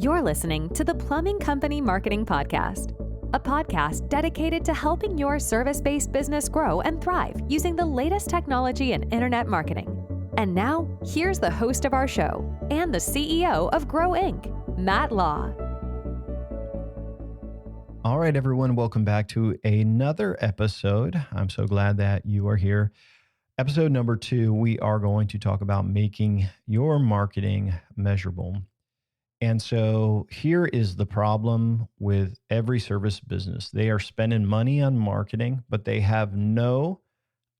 You're listening to the Plumbing Company Marketing Podcast, a podcast dedicated to helping your service-based business grow and thrive using the latest technology in internet marketing. And now, here's the host of our show and the CEO of Grow Inc., Matt Law. All right, everyone, welcome back to another episode. I'm so glad that you are here. Episode number 2, we are going to talk about making your marketing measurable. And so here is the problem with every service business. They are spending money on marketing, but they have no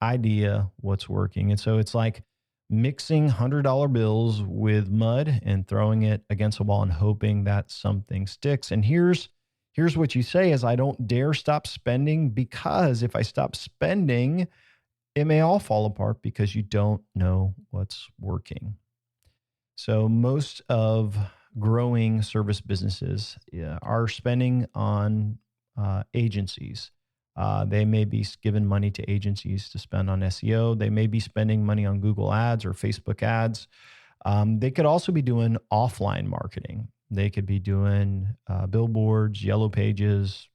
idea what's working. And so it's like mixing $100 bills with mud and throwing it against a wall and hoping that something sticks. And here's what you say is, I don't dare stop spending, because if I stop spending, it may all fall apart because you don't know what's working. So most of growing service businesses are spending on agencies. They may be given money to agencies to spend on SEO. They may be spending money on Google ads or Facebook ads. They could also be doing offline marketing. They could be doing billboards, yellow pages,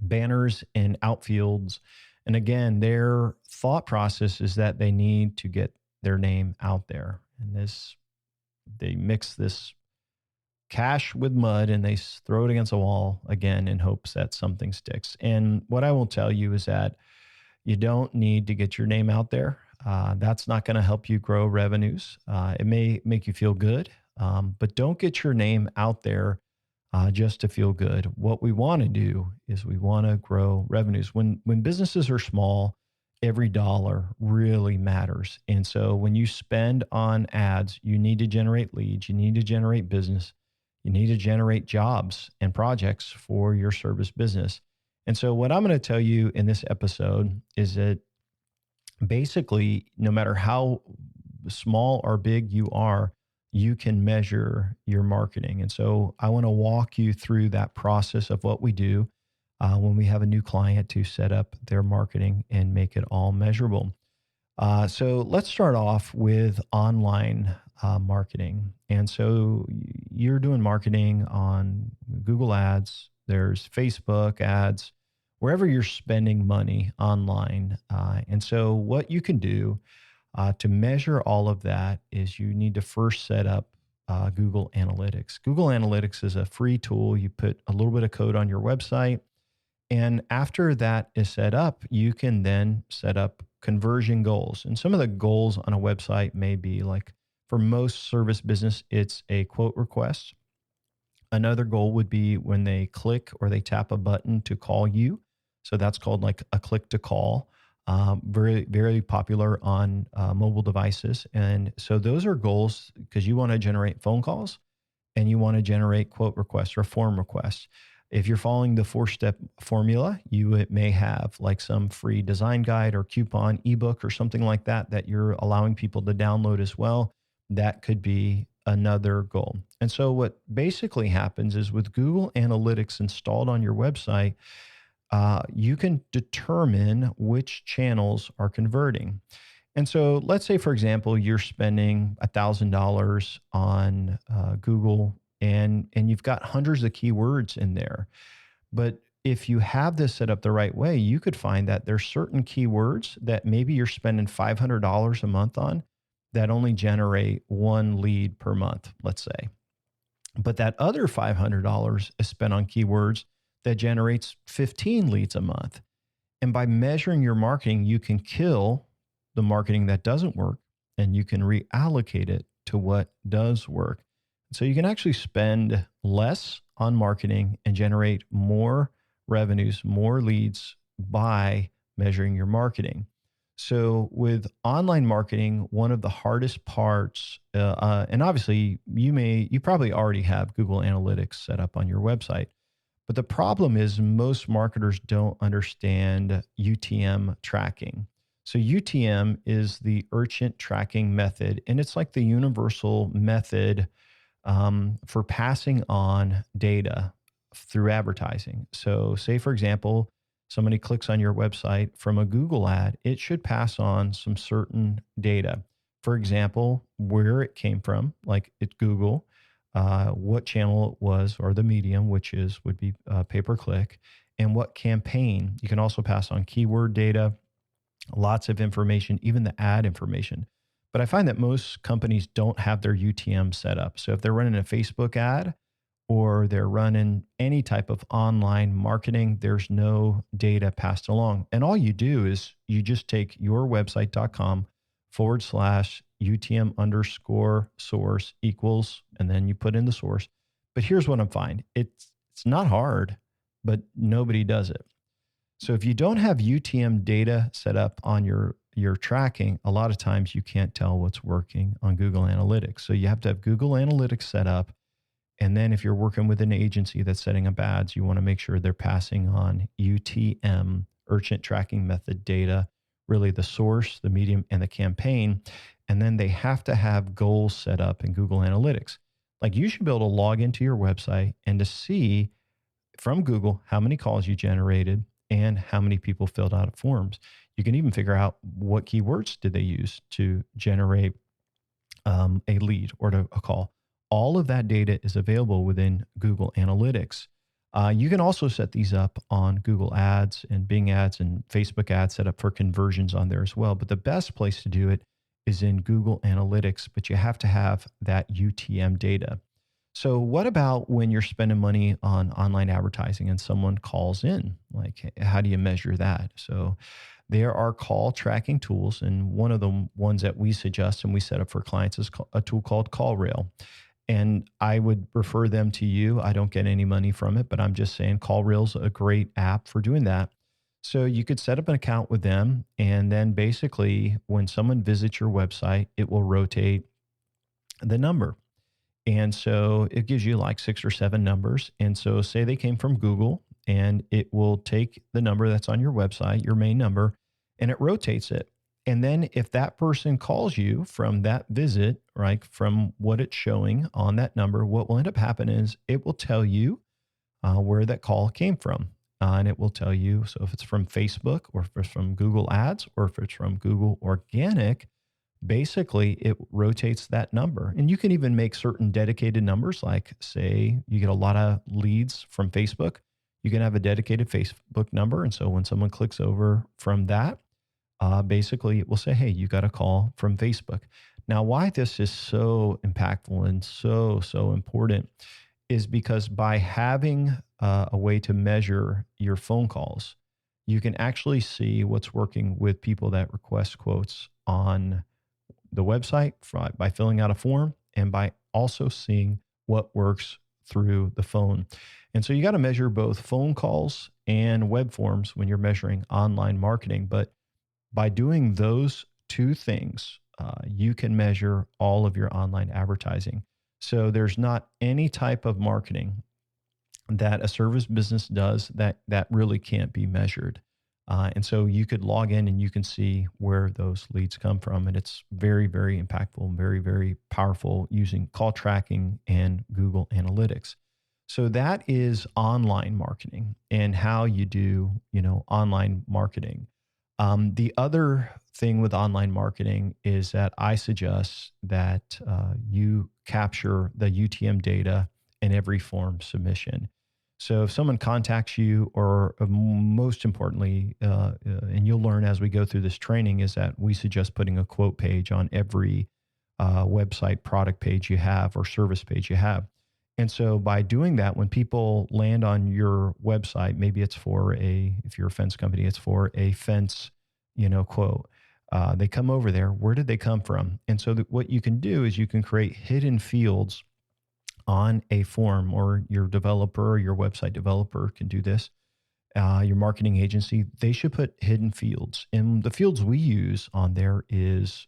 banners in outfields. And again, their thought process is that they need to get their name out there. And they mix this cash with mud and they throw it against a wall again in hopes that something sticks. And what I will tell you is that you don't need to get your name out there. That's not going to help you grow revenues. It may make you feel good, but don't get your name out there just to feel good. What we want to do is we want to grow revenues. When businesses are small, every dollar really matters. And so when you spend on ads, you need to generate leads, you need to generate business, you need to generate jobs and projects for your service business. And so what I'm going to tell you in this episode is that basically, no matter how small or big you are, you can measure your marketing. And so I want to walk you through that process of what we do when we have a new client to set up their marketing and make it all measurable. So let's start off with online marketing. And so you're doing marketing on Google ads, there's Facebook ads, wherever you're spending money online. And so what you can do to measure all of that is you need to first set up Google Analytics. Google Analytics is a free tool. You put a little bit of code on your website. And after that is set up, you can then set up conversion goals. And some of the goals on a website may be like, for most service business, it's a quote request. Another goal would be when they click or they tap a button to call you. So that's called like a click to call. Very, very popular on mobile devices. And so those are goals because you want to generate phone calls and you want to generate quote requests or form requests. If you're following the 4-step formula, you may have like some free design guide or coupon ebook or something like that you're allowing people to download as well. That could be another goal. And so what basically happens is with Google Analytics installed on your website, you can determine which channels are converting. And so let's say, for example, you're spending $1,000 on Google and you've got hundreds of keywords in there. But if you have this set up the right way, you could find that there's certain keywords that maybe you're spending $500 a month on that only generate one lead per month, let's say. But that other $500 is spent on keywords that generates 15 leads a month. And by measuring your marketing, you can kill the marketing that doesn't work and you can reallocate it to what does work. So you can actually spend less on marketing and generate more revenues, more leads by measuring your marketing. So with online marketing, one of the hardest parts, and obviously you probably already have Google Analytics set up on your website, but the problem is most marketers don't understand UTM tracking. So UTM is the urgent tracking method, and it's like the universal method for passing on data through advertising. So say, for example, somebody clicks on your website from a Google ad, it should pass on some certain data. For example, where it came from, like at Google, what channel it was or the medium, would be pay-per-click, and what campaign. You can also pass on keyword data, lots of information, even the ad information. But I find that most companies don't have their UTM set up. So if they're running a Facebook ad or they're running any type of online marketing, there's no data passed along. And all you do is you just take your website.com/UTM underscore source equals, and then you put in the source. But here's what I'm finding. It's not hard, but nobody does it. So if you don't have UTM data set up on your tracking, a lot of times you can't tell what's working on Google Analytics. So you have to have Google Analytics set up. And then if you're working with an agency that's setting up ads, you want to make sure they're passing on UTM, urgent tracking method data, really the source, the medium, and the campaign. And then they have to have goals set up in Google Analytics. Like you should be able to log into your website and to see from Google how many calls you generated and how many people filled out forms. You can even figure out what keywords did they use to generate a lead or a call. All of that data is available within Google Analytics. You can also set these up on Google Ads and Bing Ads and Facebook Ads set up for conversions on there as well. But the best place to do it is in Google Analytics, but you have to have that UTM data. So what about when you're spending money on online advertising and someone calls in? Like, how do you measure that? So there are call tracking tools, and one of the ones that we suggest and we set up for clients is a tool called CallRail. And I would refer them to you. I don't get any money from it, but I'm just saying CallRail's a great app for doing that. So you could set up an account with them, and then basically when someone visits your website, it will rotate the number. And so it gives you like 6 or 7 numbers. And so say they came from Google, and it will take the number that's on your website, your main number, and it rotates it. And then if that person calls you from that visit, right, from what it's showing on that number, what will end up happening is it will tell you where that call came from. And it will tell you, so if it's from Facebook or if it's from Google Ads or if it's from Google Organic, basically it rotates that number. And you can even make certain dedicated numbers, like say you get a lot of leads from Facebook, you can have a dedicated Facebook number. And so when someone clicks over from that, basically it will say, hey, you got a call from Facebook. Now, why this is so impactful and so important is because by having a way to measure your phone calls, you can actually see what's working with people that request quotes on the website by filling out a form, and by also seeing what works through the phone. And so you got to measure both phone calls and web forms when you're measuring online marketing. But by doing those two things, you can measure all of your online advertising. So there's not any type of marketing that a service business does that really can't be measured. And so you could log in and you can see where those leads come from. And it's very, very impactful, very, very powerful using call tracking and Google Analytics. So that is online marketing and how you do, online marketing. The other thing with online marketing is that I suggest that you capture the UTM data in every form submission. So if someone contacts you, or most importantly, and you'll learn as we go through this training, is that we suggest putting a quote page on every website product page you have or service page you have. And so by doing that, when people land on your website, maybe it's if you're a fence company, it's for a fence, quote. They come over there. Where did they come from? And so what you can do is you can create hidden fields on a form, or your developer or your website developer can do this. Your marketing agency, they should put hidden fields. And the fields we use on there is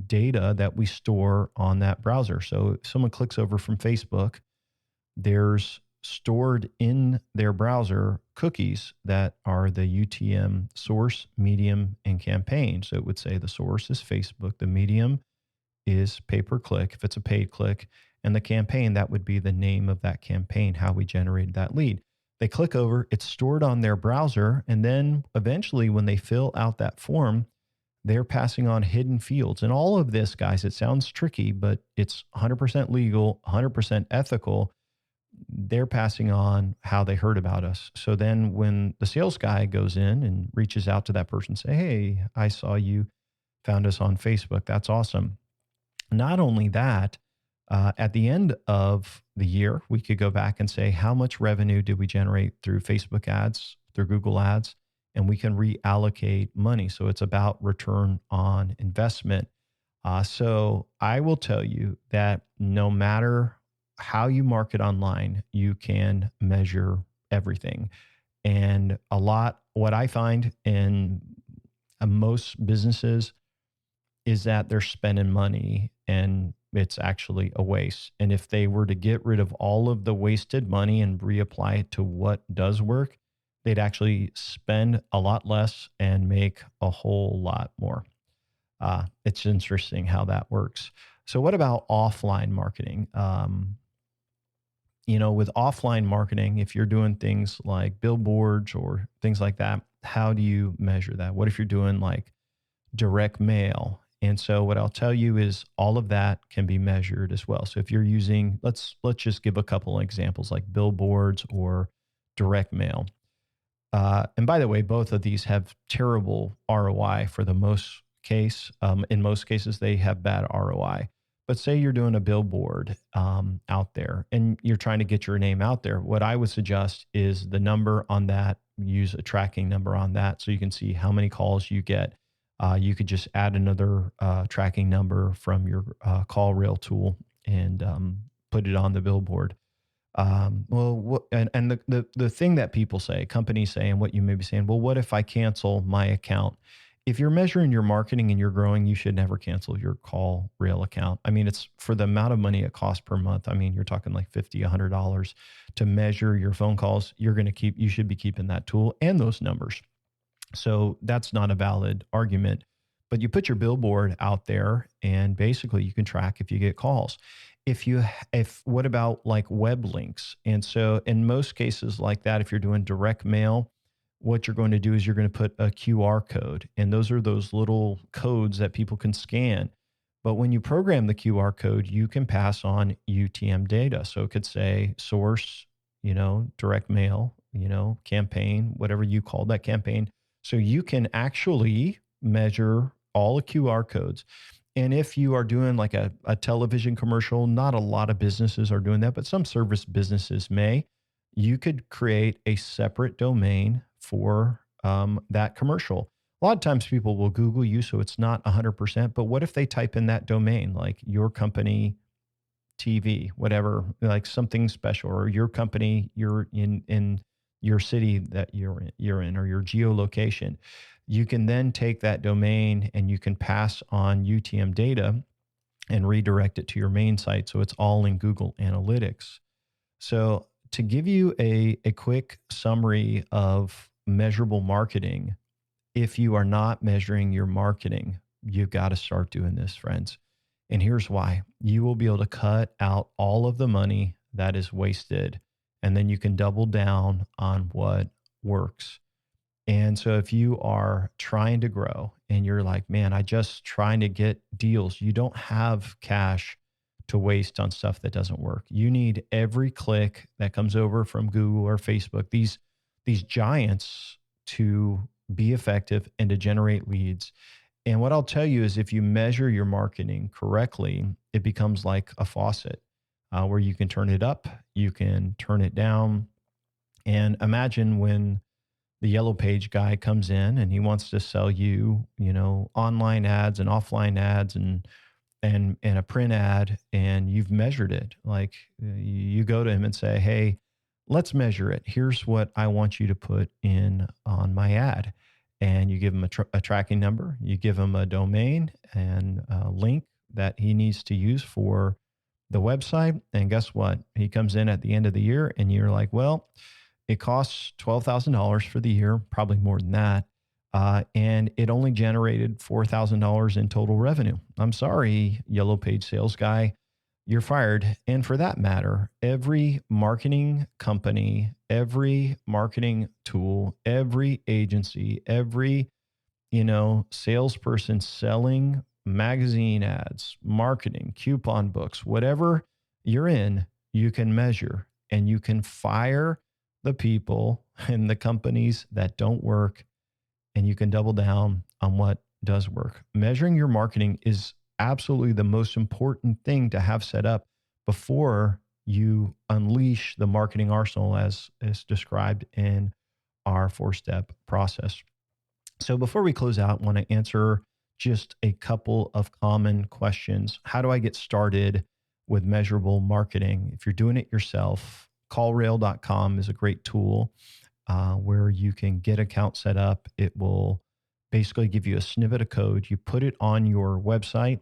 data that we store on that browser. So if someone clicks over from Facebook, there's stored in their browser cookies that are the UTM source, medium, and campaign. So it would say the source is Facebook, the medium is pay-per-click, if it's a paid click, and the campaign, that would be the name of that campaign, how we generated that lead. They click over, it's stored on their browser, and then eventually when they fill out that form, they're passing on hidden fields. And all of this, guys, it sounds tricky, but it's 100% legal, 100% ethical. They're passing on how they heard about us. So then when the sales guy goes in and reaches out to that person, say, hey, I saw you found us on Facebook. That's awesome. Not only that, at the end of the year, we could go back and say, how much revenue did we generate through Facebook ads, through Google ads? And we can reallocate money. So it's about return on investment. So I will tell you that no matter how you market online, you can measure everything. And what I find in most businesses is that they're spending money and it's actually a waste. And if they were to get rid of all of the wasted money and reapply it to what does work, they'd actually spend a lot less and make a whole lot more. It's interesting how that works. So what about offline marketing? With offline marketing, if you're doing things like billboards or things like that, how do you measure that? What if you're doing like direct mail? And so what I'll tell you is all of that can be measured as well. So if you're using, let's just give a couple of examples like billboards or direct mail. And by the way, both of these have terrible ROI for the most case. In most cases, they have bad ROI. But say you're doing a billboard out there and you're trying to get your name out there. What I would suggest is the number on that, use a tracking number on that so you can see how many calls you get. You could just add another tracking number from your call rail tool and put it on the billboard. The thing that people say, companies say, and what you may be saying, well, what if I cancel my account? If you're measuring your marketing and you're growing, you should never cancel your call rail account. I mean, it's for the amount of money it costs per month. I mean, you're talking like $50, $100 to measure your phone calls. You should be keeping that tool and those numbers. So that's not a valid argument, but you put your billboard out there and basically you can track if you get calls. What about like web links? And so in most cases like that, if you're doing direct mail, what you're going to do is you're going to put a QR code, and those are those little codes that people can scan. But when you program the QR code, you can pass on UTM data. So it could say source, direct mail, campaign, whatever you call that campaign. So you can actually measure all the QR codes. And if you are doing like a television commercial, not a lot of businesses are doing that, but some service businesses may, you could create a separate domain for that commercial. A lot of times people will Google you, so it's not 100%, but what if they type in that domain, like your company TV, whatever, like something special, or your company, you're in your city that you're in, or your geolocation. You can then take that domain and you can pass on UTM data and redirect it to your main site. So it's all in Google Analytics. So to give you a quick summary of measurable marketing, if you are not measuring your marketing, you've got to start doing this, friends. And here's why. You will be able to cut out all of the money that is wasted, and then you can double down on what works. And so if you are trying to grow and you're like, man, I just trying to get deals, you don't have cash to waste on stuff that doesn't work. You need every click that comes over from Google or Facebook, these giants, to be effective and to generate leads. And what I'll tell you is if you measure your marketing correctly, it becomes like a faucet where you can turn it up, you can turn it down. And imagine when the yellow page guy comes in and he wants to sell you, online ads and offline ads and a print ad, and you've measured it. Like you go to him and say, hey, let's measure it. Here's what I want you to put in on my ad. And you give him a tracking number, you give him a domain and a link that he needs to use for the website. And guess what? He comes in at the end of the year and you're like, well, it costs $12,000 for the year, probably more than that. And it only generated $4,000 in total revenue. I'm sorry, yellow page sales guy, you're fired. And for that matter, every marketing company, every marketing tool, every agency, every salesperson selling magazine ads, marketing, coupon books, whatever you're in, you can measure and you can fire the people in the companies that don't work, and you can double down on what does work. Measuring your marketing is absolutely the most important thing to have set up before you unleash the marketing arsenal as described in our 4-step process. So before we close out, I want to answer just a couple of common questions. How do I get started with measurable marketing? If you're doing it yourself, callrail.com is a great tool where you can get account set up. It will basically give you a snippet of code. You put it on your website,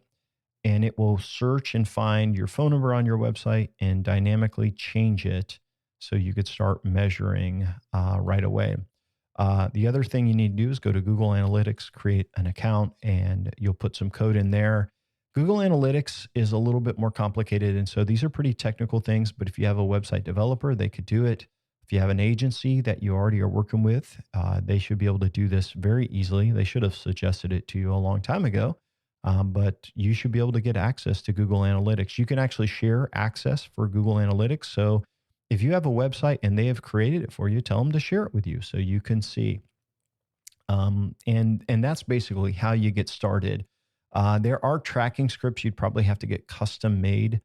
and it will search and find your phone number on your website and dynamically change it so you could start measuring right away. The other thing you need to do is go to Google Analytics, create an account, and you'll put some code in there. Google Analytics is a little bit more complicated, and so these are pretty technical things, but if you have a website developer, they could do it. If you have an agency that you already are working with, they should be able to do this very easily. They should have suggested it to you a long time ago. But you should be able to get access to Google Analytics. You can actually share access for Google Analytics. So if you have a website and they have created it for you, tell them to share it with you so you can see. And that's basically how you get started. There are tracking scripts you'd probably have to get custom made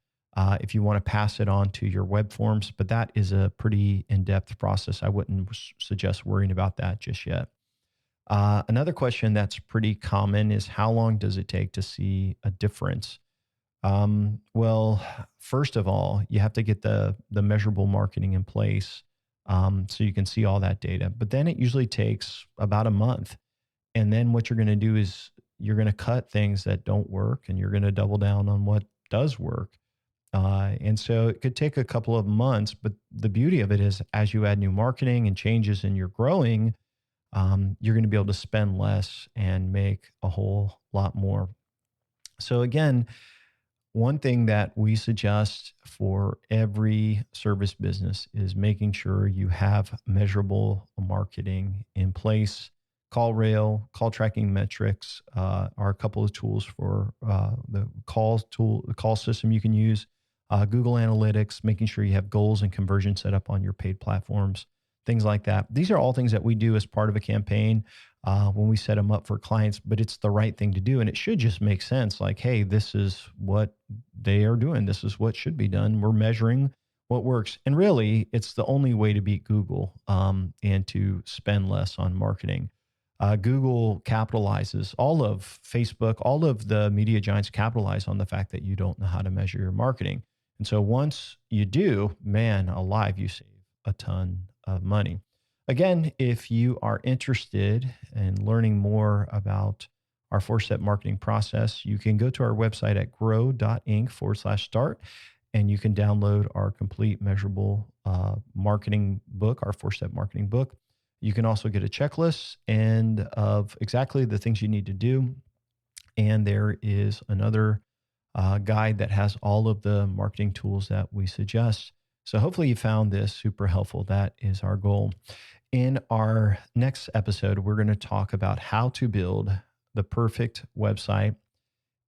if you want to pass it on to your web forms, but that is a pretty in-depth process. I wouldn't suggest worrying about that just yet. Another question that's pretty common is, how long does it take to see a difference? Well, first of all, you have to get the measurable marketing in place so you can see all that data. But then it usually takes about a month. And then what you're going to do is you're going to cut things that don't work, and you're going to double down on what does work. And so it could take a couple of months. But the beauty of it is, as you add new marketing and changes and you're growing, you're going to be able to spend less and make a whole lot more. So again, one thing that we suggest for every service business is making sure you have measurable marketing in place. CallRail, call tracking metrics are a couple of tools for the call system you can use. Google Analytics, making sure you have goals and conversion set up on your paid platforms. Things like that. These are all things that we do as part of a campaign when we set them up for clients, but it's the right thing to do. And it should just make sense. Like, hey, this is what they are doing. This is what should be done. We're measuring what works. And really, it's the only way to beat Google and to spend less on marketing. Google capitalizes, all of Facebook, all of the media giants capitalize on the fact that you don't know how to measure your marketing. And so once you do, man alive, you save a ton of money. Again, if you are interested in learning more about our 4-step marketing process, you can go to our website at grow.inc/start, and you can download our complete measurable marketing book, our 4-step marketing book. You can also get a checklist and of exactly the things you need to do. And there is another guide that has all of the marketing tools that we suggest. So hopefully you found this super helpful. That is our goal. In our next episode, we're going to talk about how to build the perfect website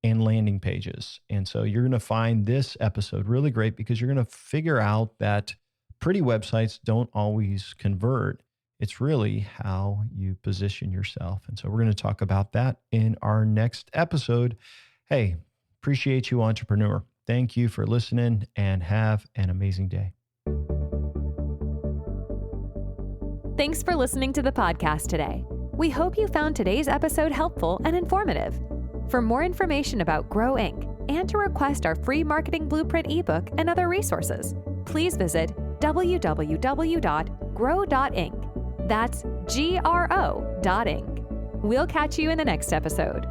and landing pages. And so you're going to find this episode really great because you're going to figure out that pretty websites don't always convert. It's really how you position yourself. And so we're going to talk about that in our next episode. Hey, appreciate you, entrepreneur. Thank you for listening, and have an amazing day. Thanks for listening to the podcast today. We hope you found today's episode helpful and informative. For more information about Grow Inc. and to request our free marketing blueprint ebook and other resources, please visit www.grow.inc. That's GRO.inc. We'll catch you in the next episode.